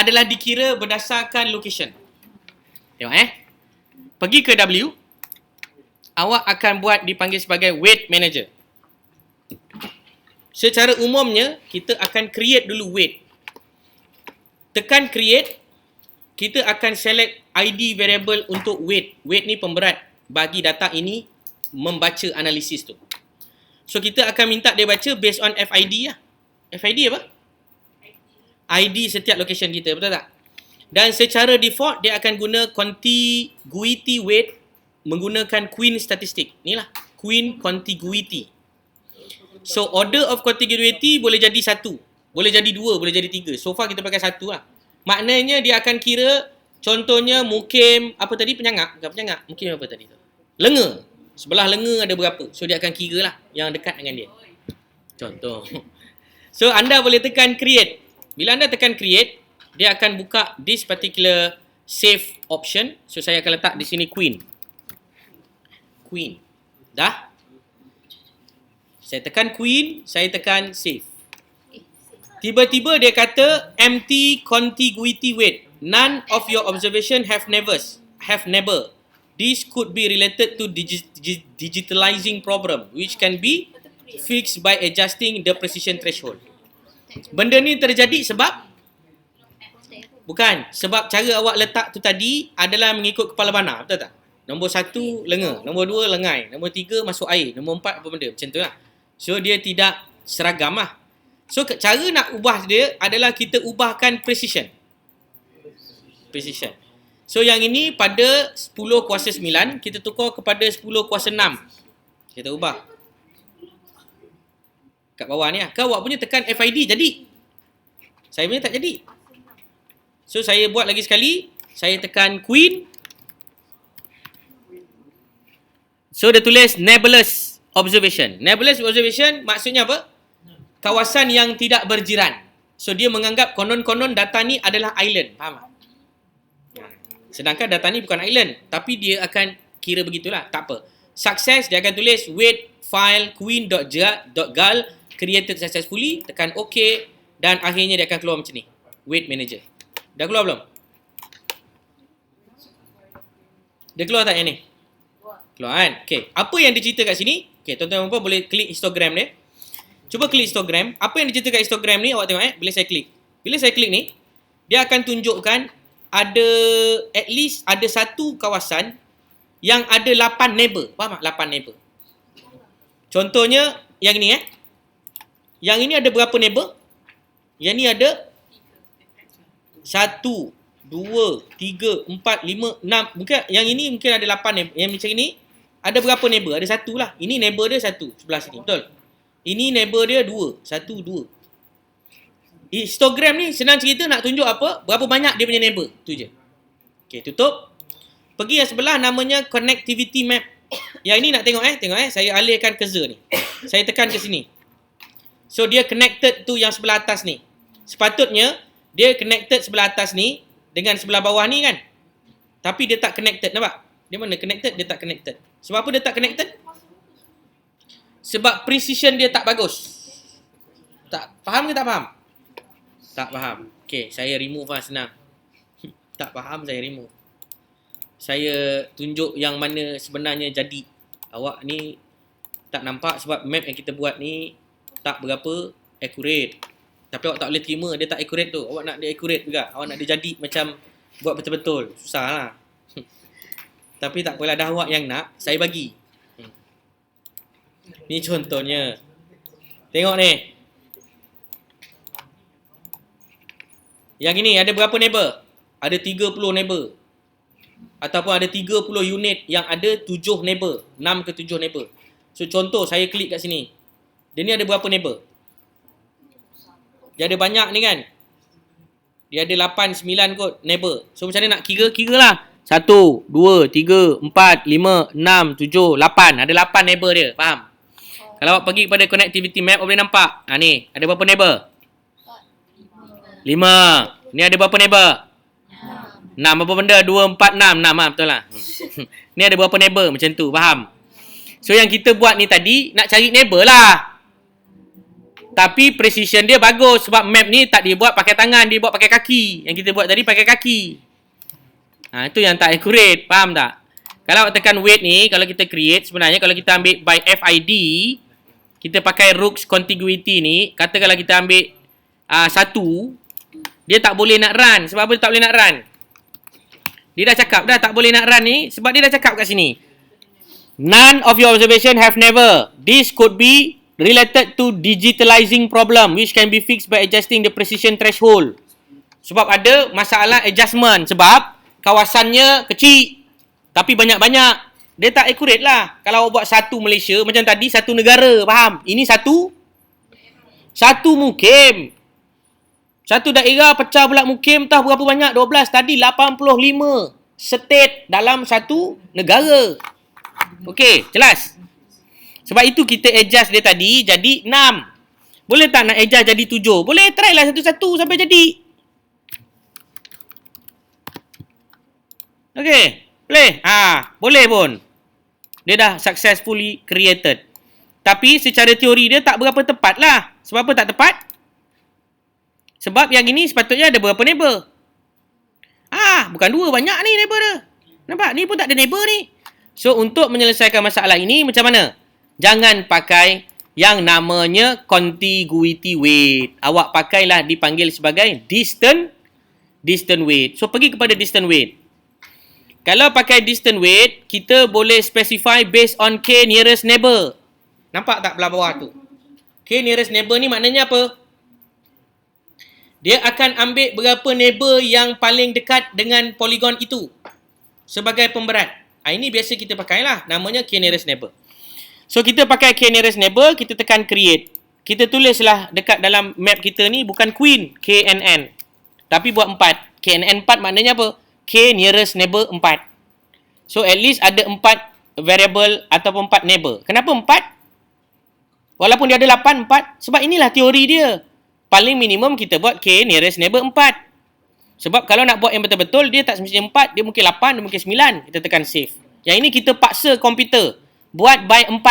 adalah dikira berdasarkan location. Tengok pergi ke W, awak akan buat dipanggil sebagai weight manager. Secara umumnya, kita akan create dulu weight. Tekan create, kita akan select ID variable untuk weight. Weight ni pemberat bagi data ini membaca analisis tu. So, kita akan minta dia baca based on FID lah. FID apa? ID setiap location kita, betul tak? Dan secara default, dia akan guna contiguity weight menggunakan Queen statistik. Inilah, Queen contiguity. So, order of contiguity boleh jadi 1, boleh jadi 2, boleh jadi 3. So far kita pakai 1 lah. Maknanya dia akan kira, contohnya mukim, apa tadi, penyangak? Bukan penyangak, mukim apa tadi tu? Lenga. Sebelah lenga ada berapa? So, dia akan kira lah yang dekat dengan dia. Contoh. So, anda boleh tekan create. Bila anda tekan create, dia akan buka this particular save option. So, saya akan letak di sini Queen. Queen. Dah? Saya tekan Queen, saya tekan save. Tiba-tiba dia kata empty contiguity weight. None of your observation have never. This could be related to digitalizing problem which can be fixed by adjusting the precision threshold. Benda ni terjadi sebab bukan, sebab cara awak letak tu tadi adalah mengikut kepala bana, betul tak? Nombor 1 lenga, nombor 2 lengai, nombor 3 masuk air, nombor 4 apa benda, macam tu lah. So dia tidak seragam lah. So cara nak ubah dia adalah kita ubahkan precision. So yang ini pada 10 kuasa 9, kita tukar kepada 10 kuasa 6. Kita ubah. Kat bawah ni lah. Kau awak punya tekan FID jadi. Saya punya tak jadi. So saya buat lagi sekali. Saya tekan Queen. So dia tulis nebulous observation. Nebulous observation maksudnya apa? Kawasan yang tidak berjiran. So dia menganggap konon-konon data ni adalah island. Faham tak? Sedangkan data ni bukan island. Tapi dia akan kira begitulah. Tak apa. Success dia akan tulis weight file queen.gal created successfully. Tekan OK. Dan akhirnya dia akan keluar macam ni. Weight manager. Dah keluar belum? Dia keluar tak yang ni? Keluar kan? Okay. Apa yang dicerita kat sini? Okay, tuan-tuan dan puan boleh klik histogram dia. Cuba klik histogram. Apa yang dicerita kat histogram ni? Awak tengok bila saya klik. Bila saya klik ni, dia akan tunjukkan ada at least ada satu kawasan yang ada 8 neighbor. Faham tak? 8 neighbor. Contohnya yang ni Yang ini ada berapa neighbor? Yang ni ada 1, 2, 3, 4, 5, 6. Mungkin yang ini mungkin ada 8 neighbor. Yang macam ini ada berapa neighbor? Ada 1 lah. Ini neighbor dia 1 sebelah sini. Betul? Ini neighbor dia 2. 1, 2. Histogram ni senang cerita nak tunjuk apa? Berapa banyak dia punya neighbor. Tu je. Okay, tutup. Pergi yang sebelah namanya connectivity map. Yang ini nak tengok Tengok saya alihkan cursor ni. Saya tekan ke sini. So dia connected tu yang sebelah atas ni. Sepatutnya dia connected sebelah atas ni dengan sebelah bawah ni kan. Tapi dia tak connected, nampak? Dia mana connected, dia tak connected. Sebab apa dia tak connected? Sebab precision dia tak bagus. Tak faham ke tak faham? Tak faham. Okay, saya remove lah, senang. Tak faham, saya remove. Saya tunjuk yang mana sebenarnya jadi. Awak ni tak nampak sebab map yang kita buat ni tak berapa accurate. Tapi awak tak boleh terima dia tak accurate tu. Awak nak dia accurate juga. Awak nak dia jadi macam buat betul-betul. Susah lah. Tapi tak apalah, dah awak yang nak, saya bagi. Ni contohnya. Tengok ni. Yang ini ada berapa neighbor? Ada 30 neighbor. Ataupun ada 30 unit yang ada 7 neighbor. 6 ke 7 neighbor. So contoh saya klik kat sini. Dia ni ada berapa neighbor? Dia ada banyak ni kan? Dia ada 8, 9 kot neighbor. So macam mana nak kira? Kira lah. 1, 2, 3, 4, 5, 6, 7, 8. Ada 8 neighbor dia. Faham? Kalau awak pergi kepada connectivity map, awak boleh nampak. Ni. Ada berapa neighbor? 5. Ni ada berapa neighbor? 6. Apa benda? 2, 4, 6. 6 betul lah. Ni ada berapa neighbor? Macam tu. Faham? So yang kita buat ni tadi, nak cari neighbor lah. Tapi precision dia bagus sebab map ni tak dibuat pakai tangan, dia buat pakai kaki. Yang kita buat tadi pakai kaki. Itu yang tak accurate, faham tak? Kalau tekan weight ni, kalau kita create, sebenarnya kalau kita ambil by FID, kita pakai Rooks contiguity ni, katakanlah kita ambil 1, dia tak boleh nak run. Sebab apa dia tak boleh nak run? Dia dah cakap dah tak boleh nak run ni, sebab dia dah cakap kat sini. None of your observation have never. This could be related to digitalizing problem which can be fixed by adjusting the precision threshold. Sebab ada masalah adjustment. Sebab kawasannya kecil tapi banyak-banyak. Dia tak accurate lah. Kalau awak buat satu Malaysia, macam tadi satu negara, faham? Ini satu mukim. Satu daerah pecah pula mukim, tahu berapa banyak? 12. Tadi 85 state dalam satu negara. Okey, jelas? Sebab itu kita adjust dia tadi jadi 6. Boleh tak nak adjust jadi 7? Boleh, try lah satu-satu sampai jadi. Okey, boleh? Boleh pun. Dia dah successfully created. Tapi secara teori dia tak berapa tepat lah. Sebab apa tak tepat? Sebab yang ini sepatutnya ada berapa neighbor? Bukan 2, banyak ni neighbor dia. Nampak? Ni pun tak ada neighbor ni. So, untuk menyelesaikan masalah ini macam mana? Jangan pakai yang namanya contiguity weight. Awak pakailah dipanggil sebagai distant weight. So, pergi kepada distant weight. Kalau pakai distant weight, kita boleh specify based on K nearest neighbor. Nampak tak belah bawah tu? K nearest neighbor ni maknanya apa? Dia akan ambil berapa neighbor yang paling dekat dengan poligon itu sebagai pemberat. Ini biasa kita pakailah. Namanya K nearest neighbor. So, kita pakai K nearest neighbor, kita tekan create. Kita tulislah dekat dalam map kita ni bukan queen, KNN. Tapi buat 4. KNN 4 maknanya apa? K nearest neighbor 4. So, at least ada 4 variable ataupun 4 neighbor. Kenapa 4? Walaupun dia ada 8, 4. Sebab inilah teori dia. Paling minimum kita buat K nearest neighbor 4. Sebab kalau nak buat yang betul-betul, dia tak semestinya 4. Dia mungkin 8, dia mungkin 9. Kita tekan save. Yang ini kita paksa komputer. Buat by 4.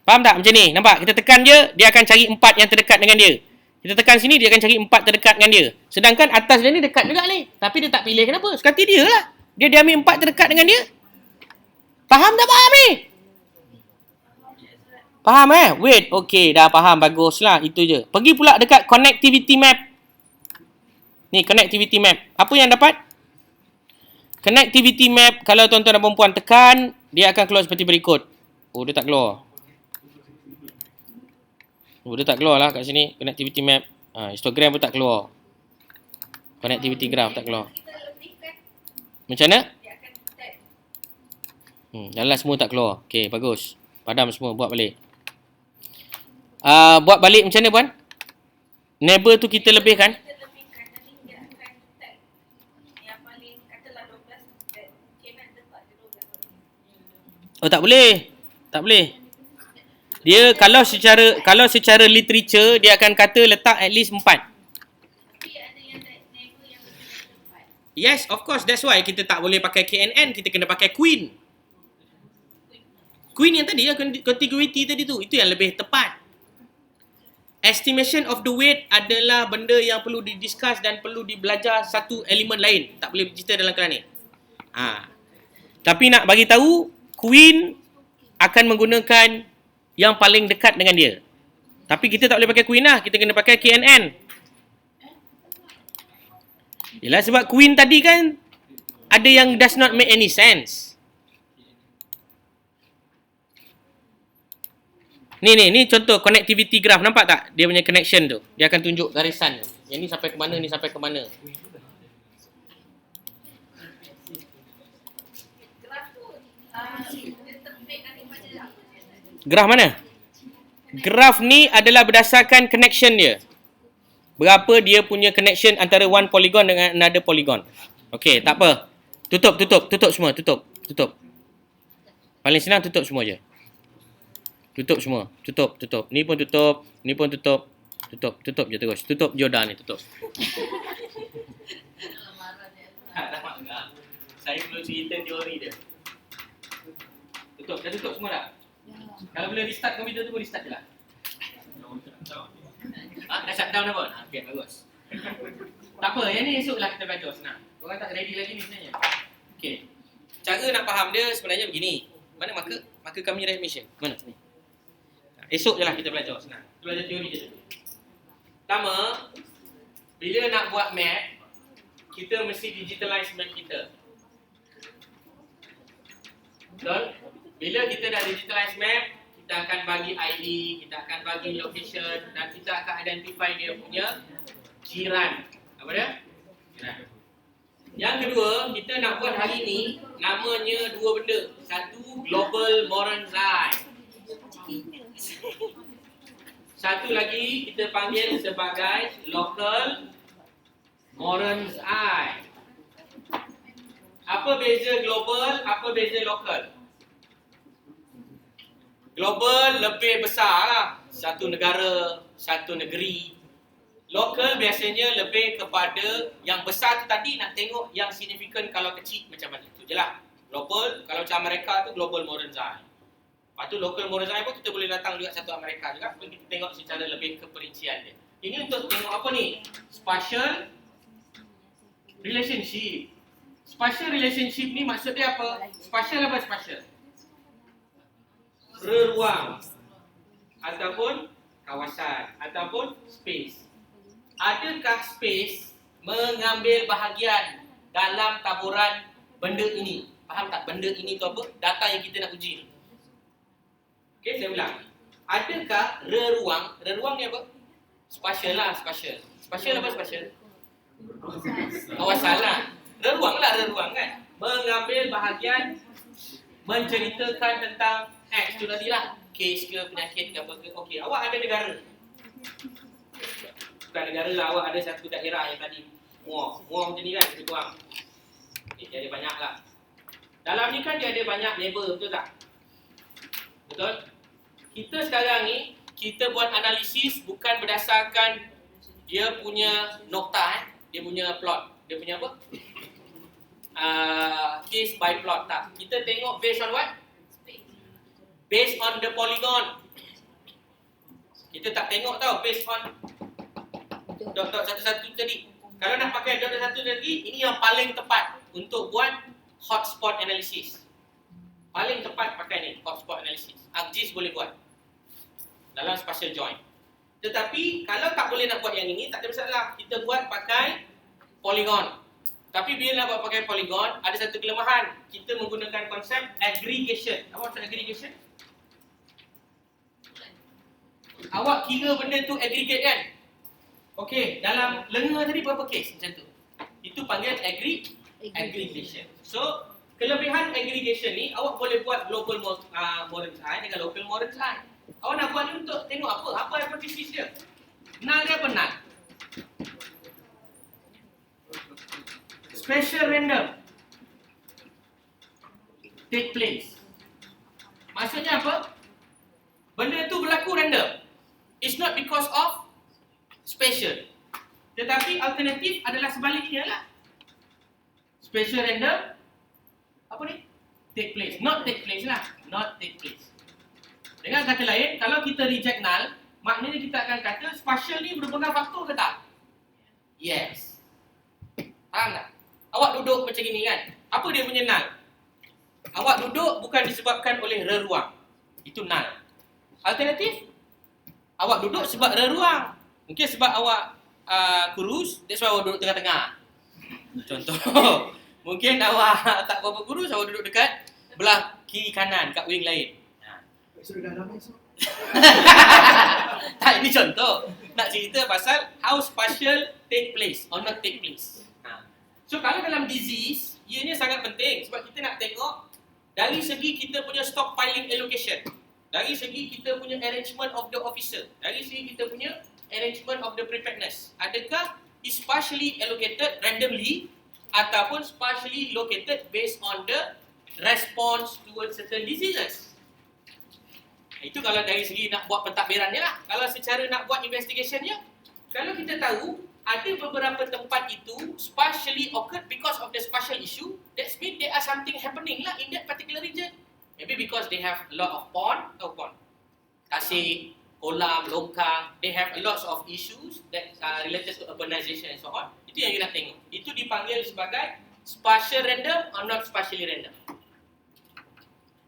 Faham tak macam ni? Nampak? Kita tekan dia, dia akan cari 4 yang terdekat dengan dia. Kita tekan sini, dia akan cari 4 terdekat dengan dia. Sedangkan atas dia ni dekat juga ni. Tapi dia tak pilih kenapa? Sekati dia lah. Dia ambil 4 terdekat dengan dia. Faham tak faham ni? Faham Wait. Okey, dah faham. Baguslah. Itu je. Pergi pula dekat connectivity map. Ni, connectivity map. Apa yang dapat? Connectivity map, kalau tuan-tuan dan perempuan tekan, dia akan keluar seperti berikut. Dia tak keluar. Dia tak keluar lah kat sini. Connectivity map. Histogram pun tak keluar. Connectivity graph tak keluar. Macam mana? Dalam semua tak keluar. Okey, bagus. Padam semua. Buat balik. Buat balik macam mana, puan? Neighbor tu kita lebihkan. Tak boleh. Tak boleh. Dia kalau secara literature dia akan kata letak at least 4. Yes, of course. That's why kita tak boleh pakai KNN, kita kena pakai Queen. Queen yang tadi lah, contiguity tadi tu, itu yang lebih tepat. Estimation of the weight adalah benda yang perlu didiscuss dan perlu dibelajar satu elemen lain. Tak boleh cerita dalam kelas ni. Tapi nak bagi tahu, Queen akan menggunakan yang paling dekat dengan dia. Tapi kita tak boleh pakai Queen lah. Kita kena pakai KNN. Yelah, sebab Queen tadi kan ada yang does not make any sense. Ni contoh connectivity graph. Nampak tak? Dia punya connection tu. Dia akan tunjuk garisan tu. Yang ni sampai ke mana, ni sampai ke mana. Graf mana? Graf ni adalah berdasarkan connection dia. Berapa dia punya connection antara one polygon dengan another polygon. Okey, tak apa. Tutup semua, tutup. Paling senang tutup semua je. Tutup semua. Tutup. Ni pun tutup, ni pun tutup. Tutup je terus. Tutup jodoh ni, tutup. Saya belum cerita teori dia. Dah tutup semua dah. Kalau boleh restart komputer tu pun restart je lah. Dah shutdown dah pun? Okay, bagus. Tak apa, yang ni esoklah kita belajar senang. Korang tak ready lagi ni sebenarnya. Okay. Cara nak faham dia sebenarnya begini. Mana maka kami remission? Mana sini? Esok je lah kita belajar senang. Kita belajar teori je. Pertama, bila nak buat map, kita mesti digitalize map kita. Betul? Bila kita dah digitalize map, kita akan bagi ID, kita akan bagi location dan kita akan identify dia punya jiran. Apa dia? Jiran. Yang kedua, kita nak buat hari ni namanya dua benda. Satu, Global Moran's Eye. Satu lagi kita panggil sebagai Local Moran's Eye. Apa beza global, apa beza local? Global lebih besar lah. Satu negara, satu negeri. Local biasanya lebih kepada yang besar tu tadi nak tengok yang signifikan kalau kecil macam mana. Itu je lah. Global, kalau macam Amerika tu Global Moran's Eye. Lepas tu Local Moran's Eye pun kita boleh datang juga satu Amerika juga. Kita tengok secara lebih keperincian dia. Ini untuk tengok apa ni? Spatial relationship. Spatial relationship ni maksud dia apa? Spatial apa spatial? Ruang ataupun kawasan ataupun space. Adakah space mengambil bahagian dalam taburan benda ini? Faham tak? Benda ini tu apa? Data yang kita nak uji. Okey, saya ulang. Adakah reruang? Reruang ni apa? Spatial lah, spatial. Spatial apa spatial? Kawasan lah. Reruang lah, reruang kan? Mengambil bahagian, menceritakan tentang X tu tadi lah. Kes ke, penyakit ke apa ke. Okey, awak ada negara. Bukan negara lah, awak ada satu daerah yang tadi muar macam ni kan, lebih kurang. Okay, dia ada banyak lah. Dalam ni kan dia ada banyak label, betul tak? Betul? Kita sekarang ni, kita buat analisis bukan berdasarkan dia punya nokta, dia punya plot. Dia punya apa? Case by plot tak. Kita tengok based on what? Based on the polygon. Kita tak tengok tau based on dot-dot satu-satu tadi. Kalau nak pakai dot-dot satu tadi, ini yang paling tepat untuk buat hotspot analysis. Paling tepat pakai ni, hotspot analysis. ArcGIS boleh buat dalam spatial joint. Tetapi kalau tak boleh nak buat yang ini, tak ada masalah. Kita buat pakai polygon. Tapi bila nak buat pakai polygon, ada satu kelemahan. Kita menggunakan konsep aggregation. Apa maksud aggregation? Awak kira benda tu aggregate kan? Okey, dalam lenga tadi berapa case macam tu? Itu panggil aggregation. So, kelebihan aggregation ni, awak boleh buat global Moran's Eye dengan local Moran's Eye. Awak nak buat ni untuk tengok apa? Apa hypothesis dia? Null dia apa null? Spatial random take place. Maksudnya apa? Benda tu berlaku random. It's not because of spatial. Tetapi alternatif adalah sebaliknya lah. Spatial random apa ni? Take place. Not take place lah. Not take place. Dengan kata lain, kalau kita reject null, maknanya kita akan kata spatial ni merupakan faktor ke tak? Yes. Faham tak? Awak duduk macam gini kan? Apa dia punya null? Awak duduk bukan disebabkan oleh reruang. Itu null. Alternatif, awak duduk sebab reruang. Mungkin sebab awak kurus, that's why awak duduk tengah-tengah. Contoh. Mungkin awak tak berapa kurus, awak duduk dekat belah kiri kanan, kat wing lain. Sudah ramai so. Tak, ini contoh. Nak cerita pasal how spatial take place or not take place. So kalau dalam disease, ianya sangat penting sebab kita nak tengok dari segi kita punya stockpiling allocation, dari segi kita punya arrangement of the officer, dari segi kita punya arrangement of the preparedness. Adakah is partially allocated randomly ataupun partially located based on the response towards certain diseases? Itu kalau dari segi nak buat pentadbirannya lah. Kalau secara nak buat investigationnya, kalau kita tahu ada beberapa tempat itu spatially occurred because of the spatial issue, that means there are something happening lah in that particular region. Maybe because they have a lot of pond, tasik, kolam, longkang. They have lots of issues that are related to urbanization and so on. Itu yang you nak tengok. Itu dipanggil sebagai spatial random or not spatially random.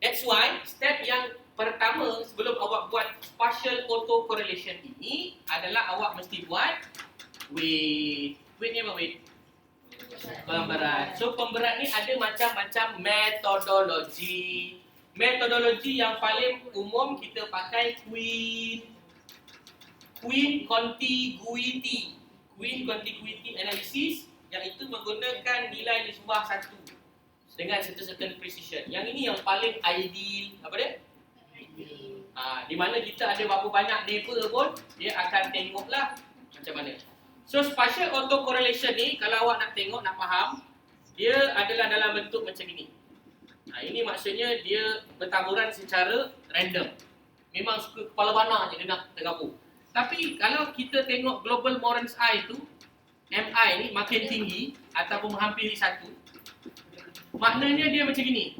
That's why step yang pertama sebelum awak buat spatial autocorrelation ini adalah awak mesti buat weight. Weight ni apa weight? Pemberat. So pemberat ni ada macam-macam metodologi. Metodologi yang paling umum kita pakai Queen contiguity analysis, yang itu menggunakan nilai nisbah 1 dengan certain precision. Yang ini yang paling ideal. Apa dia? Di mana kita ada berapa banyak neighbor pun dia akan tengoklah macam mana. So spatial autocorrelation ni kalau awak nak tengok, nak faham, dia adalah dalam bentuk macam ini. Ini maksudnya dia bertaburan secara random. Memang suka kepala bana je dia nak tergabung. Tapi kalau kita tengok global Moran's I tu, MI ni makin tinggi ataupun menghampiri 1, maknanya dia macam gini.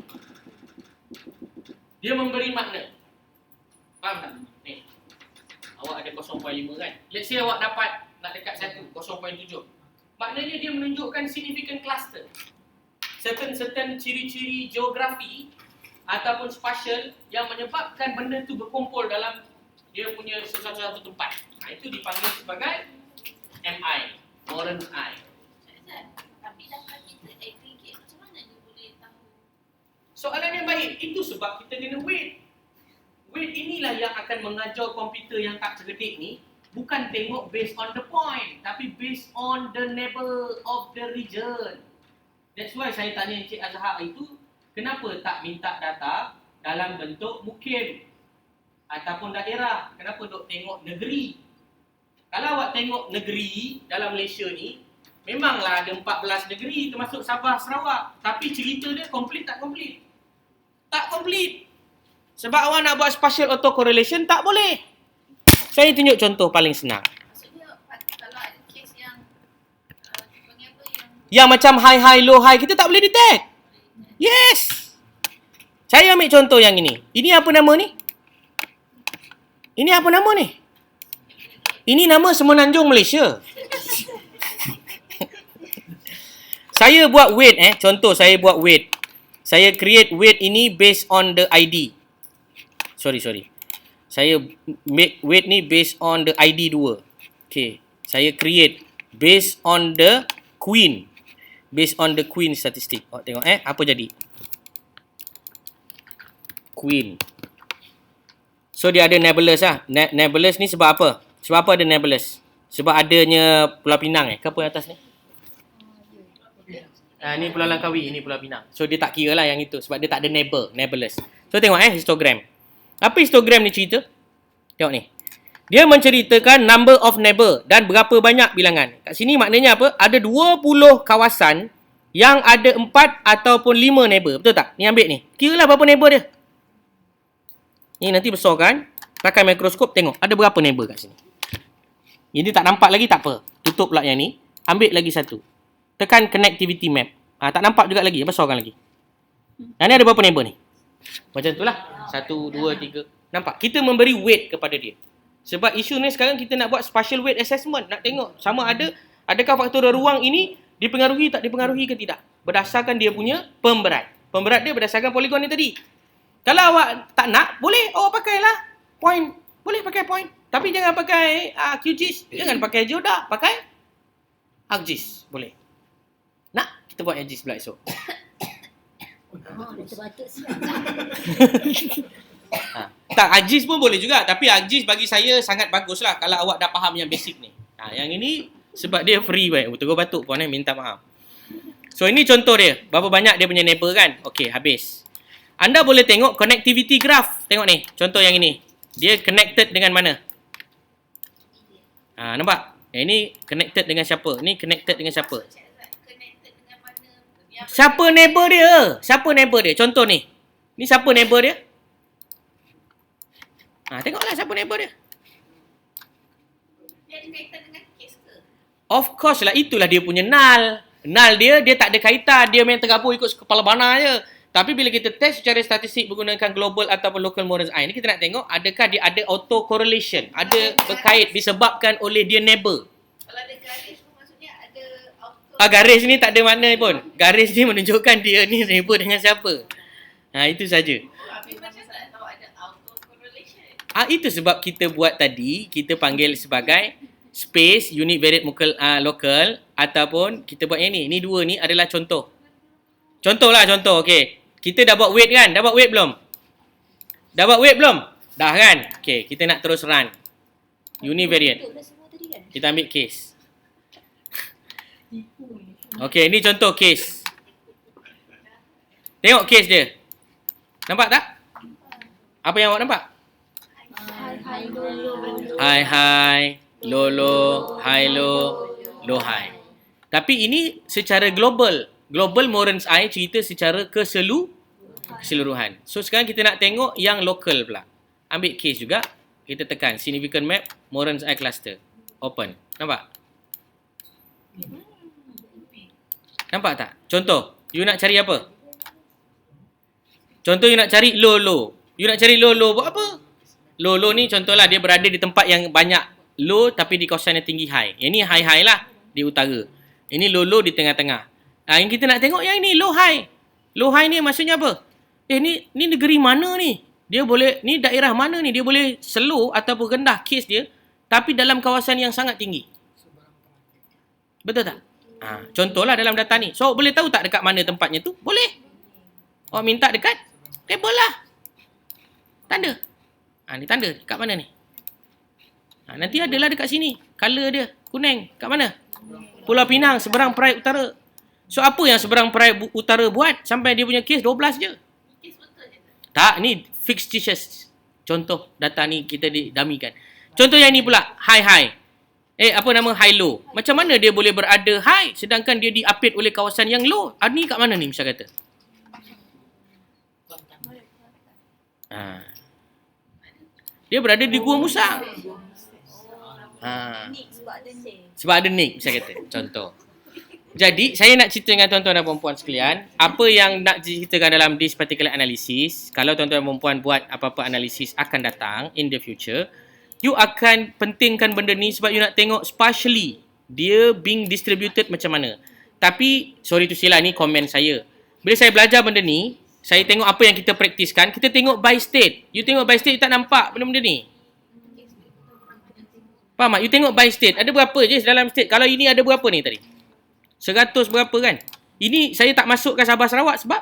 Dia memberi makna. Faham tak? Ni. Awak ada 0.5 kan? Let's say awak dapat nak dekat 1, 0.7. Maknanya dia menunjukkan significant cluster. Certain ciri-ciri geografi ataupun spatial yang menyebabkan benda tu berkumpul dalam dia punya satu tempat. Itu dipanggil sebagai MI, Moran's I. Tapi dapat kita aggregate, macam mana dia boleh tahu? Soalan yang baik. Itu sebab kita kena weight. Weight inilah yang akan mengajar komputer yang tak cerdik ni bukan tengok based on the point, tapi based on the neighbor of the region. That's why saya tanya Encik Azhar itu, kenapa tak minta data dalam bentuk mukim ataupun daerah? Kenapa duk tengok negeri? Kalau awak tengok negeri dalam Malaysia ni, memanglah ada 14 negeri termasuk Sabah, Sarawak. Tapi cerita dia complete tak complete? Tak complete. Sebab awak nak buat spatial autocorrelation, tak boleh. Saya tunjuk contoh paling senang. Maksudnya kalau ada kes yang panggil apa Yang macam high, low, high, kita tak boleh detect. Yes. Saya ambil contoh yang ini. Ini apa nama ni? Ini apa nama ni? Ini nama Semenanjung Malaysia. Saya buat weight contoh saya buat weight. Saya create weight ini based on the ID. Sorry. Saya make weight ni based on the ID 2. Okay. Saya create based on the Queen. Based on the Queen statistic. Tengok apa jadi. Queen. So dia ada nebulous lah. Nebulous ni sebab apa? Sebab apa ada nebulous? Sebab adanya Pulau Pinang ke apa atas ni? Ni Pulau Langkawi, ini Pulau Pinang. So dia tak kira lah yang itu sebab dia tak ada nebulous. So tengok histogram. Apa histogram ni cerita? Tengok ni. Dia menceritakan number of neighbor dan berapa banyak bilangan. Kat sini maknanya apa? Ada 20 kawasan yang ada 4 ataupun 5 neighbor. Betul tak? Ni ambil ni. Kiralah berapa neighbor dia. Ni nanti besarkan. Pakai mikroskop tengok. Ada berapa neighbor kat sini. Ini tak nampak lagi tak apa. Tutup pula yang ni. Ambil lagi satu. Tekan connectivity map. Tak nampak juga lagi. Besarkan lagi. Yang ni ada berapa neighbor ni? Macam tu lah. 1, 2, 3. Nampak? Kita memberi weight kepada dia. Sebab isu ni sekarang kita nak buat spatial weight assessment. Nak tengok sama adakah faktor ruang ini dipengaruhi tak dipengaruhi ke tidak. Berdasarkan dia punya pemberat. Pemberat dia berdasarkan poligon ni tadi. Kalau awak tak nak, boleh awak pakailah point. Boleh pakai point. Tapi jangan pakai QGIS. Jangan pakai Geoda. Pakai ArcGIS. Boleh. Nak? Kita buat ArcGIS pula esok. Batuk siap. Tak, ArcGIS pun boleh juga. Tapi ArcGIS bagi saya sangat bagus lah kalau awak dah faham yang basic ni. Yang ini sebab dia free baik. Betul batuk pun minta maaf. So ini contoh dia. Berapa banyak dia punya neighbor kan. Okey, habis. Anda boleh tengok connectivity graph. Tengok ni. Contoh yang ini. Dia connected dengan mana? Nampak? Ini connected dengan siapa? Ni connected dengan siapa? Siapa neighbor dia? Siapa neighbor dia? Contoh ni. Ni siapa neighbor dia? Tengoklah siapa neighbor dia. Dia ada kaitan dengan kes ke? Of course lah. Itulah dia punya null. Null dia tak ada kaitan. Dia main tergabung ikut kepala bana je. Tapi bila kita test secara statistik menggunakan global ataupun local Morans I ni, kita nak tengok adakah dia ada auto correlation, ada berkait disebabkan oleh dia neighbor. Kalau ada garis tu maksudnya ada auto. Garis ni tak ada makna pun. Garis ni menunjukkan dia ni neighbor dengan siapa. Itu saja. Tapi macam tak tahu ada auto correlation. Itu sebab kita buat tadi, kita panggil sebagai space univariate local ataupun kita buat yang ni. Ni dua ni adalah contoh. Contoh. Okey. Kita dah buat weight kan? Dah buat weight belum? Dah kan? Okey, kita nak terus run. Univariate. Kita ambil case. Okey, ni contoh case. Tengok case dia. Nampak tak? Apa yang awak nampak? Hi, low, high, low, high. Tapi ini secara global. Global Morans I cerita secara keseluruhan. So sekarang kita nak tengok yang local pula. Ambil case juga. Kita tekan significant map Morans I cluster. Open. Nampak? Nampak tak? Contoh. You nak cari apa? Contoh you nak cari low. You nak cari low buat apa? Low ni contohlah dia berada di tempat yang banyak low tapi di kawasan yang tinggi high. Yang ni high lah di utara. Ini low di tengah-tengah. Yang kita nak tengok yang ini low high. Low high ni maksudnya apa? Ni negeri mana ni? Dia boleh, ni daerah mana ni? Dia boleh slow ataupun rendah case dia tapi dalam kawasan yang sangat tinggi. Betul tak? Contohlah dalam data ni. So boleh tahu tak dekat mana tempatnya tu? Boleh. Awak minta dekat table lah. Tanda. Ni tanda dekat mana ni? Nanti adalah dekat sini. Color dia kuning. Kat mana? Pulau Pinang, seberang Perai Utara. So apa yang seberang Perai Utara buat sampai dia punya case 12 je? Kes betul je. Tak, ni fictitious. Contoh data ni kita didamikan. Contoh yang ni pula, high. Apa nama high low? Macam mana dia boleh berada high sedangkan dia diapit oleh kawasan yang low? Ni kat mana ni misal kata? Dia berada di Gua Musang. Sebab ada nick misal kata. Contoh. Jadi, saya nak cerita dengan tuan-tuan dan puan-puan sekalian, apa yang nak ceritakan dalam this particular analysis, kalau tuan-tuan dan puan-puan buat apa-apa analisis akan datang in the future, you akan pentingkan benda ni sebab you nak tengok spatially dia being distributed macam mana. Tapi, sorry to say lah, ni komen saya. Bila saya belajar benda ni, saya tengok apa yang kita praktiskan, kita tengok by state. You tengok by state, you tak nampak benda-benda ni. Faham tak? You tengok by state. Ada berapa je dalam state? Kalau ini ada berapa ni tadi? 100 berapa kan? Ini saya tak masukkan Sabah Sarawak sebab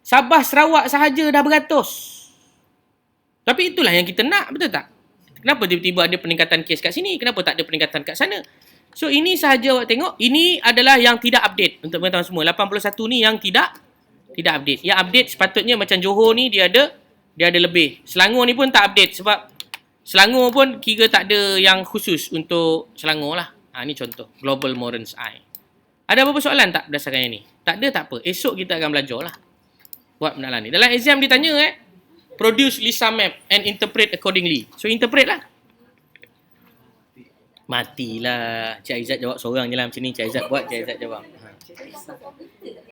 Sabah Sarawak sahaja dah beratus. Tapi itulah yang kita nak, betul tak? Kenapa tiba-tiba ada peningkatan kes kat sini? Kenapa tak ada peningkatan kat sana? So ini sahaja awak tengok. Ini adalah yang tidak update untuk pengetahuan semua. 81 ni yang tidak update. Yang update sepatutnya macam Johor ni dia ada lebih. Selangor ni pun tak update sebab Selangor pun kira tak ada yang khusus untuk Selangor lah. Ni contoh. Global Morans I. Ada apa-apa soalan tak berdasarkan yang ni? Tak ada, tak apa. Esok kita akan belajar lah. Buat penalaran ni. Dalam exam ditanya produce Lisa map and interpret accordingly. So interpret lah. Matilah. Cik Aizat jawab seorang je lah macam ni. Cik Aizat buat, Cik Aizat jawab.